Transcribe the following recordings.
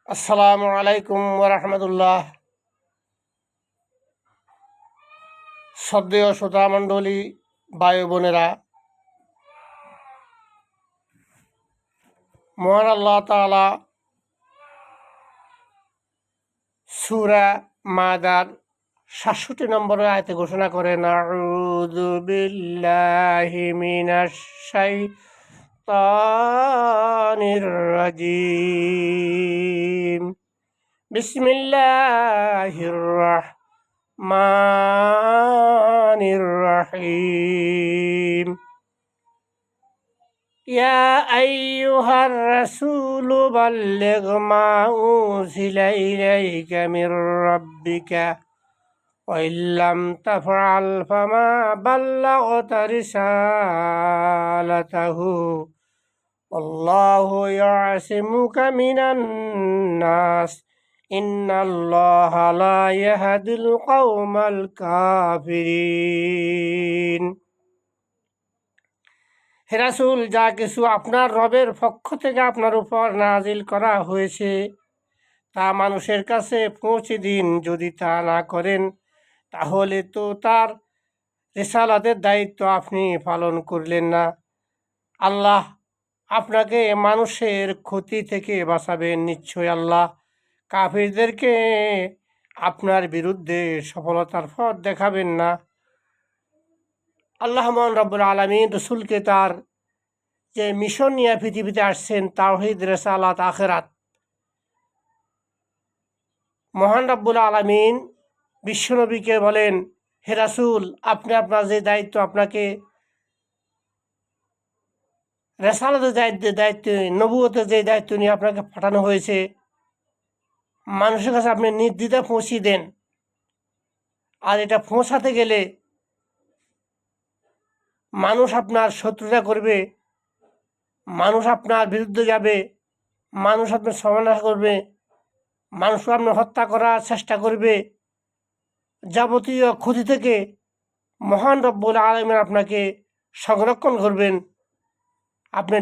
আসসালামু আলাইকুম ওরহমতুল্লাহ। শ্রদ্ধেয় শ্রোতামণ্ডলী, ভাই বোনেরা, মহান আল্লাহ তাআলা সূরা মাদার ৬৭ নম্বর আয়াতে ঘোষণা করেন, আউযু বিল্লাহি মিনাশ শাইতানির রাজিম, বিসমিল্লাহির রাহমানির রাহিম। ইয়া আইয়ুহার রাসূলু বাল্লিগ মা উনজিলা ইলাইকা মির রাব্বিকা ওয়া ইল্লাম তাফআল ফামা বাল্লাগতা রিসালাতাহু ওয়াল্লাহু ইয়াসিমুকা মিনান নাস ইন্নাল্লাহা লা ইয়াহদিল কওমাল কাফিরিন। হে রাসূল, যা কিছু আপনার রবের পক্ষ থেকে আপনার উপর নাজিল করা হয়েছে তা মানুষের কাছে পৌঁছে দিন। যদি তা না করেন তাহলে তো তার রিসালাতের দায়িত্ব আপনি পালন করলেন না। আল্লাহ আপনাকে মানুষের ক্ষতি থেকে বাঁচাবেন। নিশ্চয় আল্লাহ কাফিরদেরকে আপনার বিরুদ্ধে সফলতার পথ দেখাবেন না। আল্লাহ মহান রব্বুল আলামিন রসুলকে তার যে মিশন নিয়ে পৃথিবীতে আসছেন, তাওহীদ, রিসালাত, আখিরাত, মহান রব্বুল আলামিন বিশ্বনবীকে বলেন, হে রাসূল, আপনি আপনার যে দায়িত্ব, আপনাকে রিসালাতের দায়িত্ব, নবুয়তের যে দায়িত্ব নিয়ে আপনাকে পাঠানো হয়েছে, মানুষের কাছে আপনি নির্দ্বিধায় পৌঁছিয়ে দেন। আর এটা পৌঁছাতে গেলে মানুষ আপনার শত্রুতা করবে, মানুষ আপনার বিরুদ্ধে যাবে, মানুষ আপনার সমালোচনা করবে, মানুষকে আপনার হত্যা করার চেষ্টা করবে। যাবতীয় ক্ষতি থেকে মহান রব্বুল আলামিন আপনাকে সংরক্ষণ করবেন। আপনি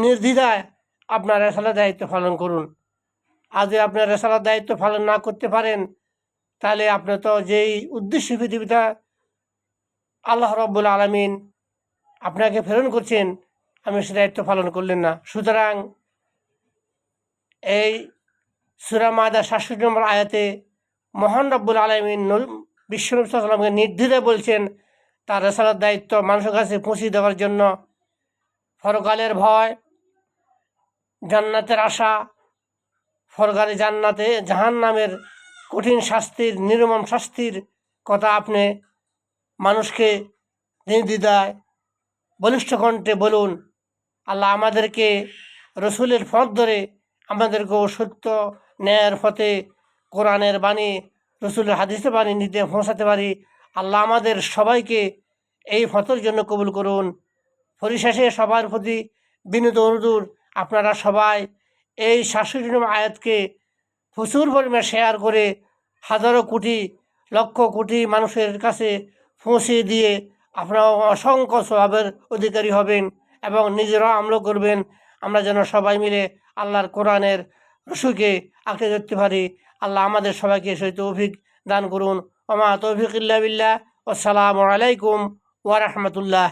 নির্দ্বিধায় আপনার রিসালাতের দায়িত্ব পালন করুন। আর যদি আপনার রিসালাতের দায়িত্ব পালন না করতে পারেন, তাহলে আপনি তো যেই উদ্দেশ্যে পৃথিবীতে আল্লাহ রব্বুল আলামিন আপনাকে প্রেরণ করছেন, আপনি সে দায়িত্ব পালন করলেন না। সুতরাং এই সূরা মায়দা ৬৭ নম্বর আয়াতে মহান রব্বুল আলামিন বিশ্বনবী সাল্লাল্লাহু আলাইহি ওয়াসাল্লামকে নির্দ্বিধায় বলছেন তার রিসালাতের দায়িত্ব মানুষের কাছে পৌঁছে দেওয়ার জন্য। পরকালের ভয়, জান্নাতের আশা, পরকালে জান্নাতে জাহান্নামের কঠিন শাস্তির, নির্মম শাস্তির কথা আপনি মানুষকে নির্দ্বিধায় বলিষ্ঠ কণ্ঠে বলুন। আল্লাহ আমাদেরকে রসুলের পথ ধরে আমাদেরকেও সত্য ন্যায়ের পথে কোরআনের বাণী, রসুলের হাদিসের বাণী নিতে পৌঁছাতে পারি। আল্লাহ আমাদের সবাইকে এই পথের জন্য কবুল করুন। পরিশেষে সবার প্রতি বিনীত অনুরোধ, আপনারা সবাই এই ৬৭ নম্বর আয়াতকে প্রচুর পরিমাণে শেয়ার করে হাজারো কোটি, লক্ষ কোটি মানুষের কাছে পৌঁছে দিয়ে আপনারা অসংখ্য সওয়াবের অধিকারী হবেন এবং নিজেরাও আমল করবেন। আমরা যেন সবাই মিলে আল্লাহর কোরআনের রসুলকে আঁকড়ে ধরতে পারি। আল্লাহ আমাদের সবাইকে সেই তৌফিক দান করুন। ওমা তৌফিক ইল্লা বিল্লাহ। আসসালামু আলাইকুম ওয়া রাহমাতুল্লাহ।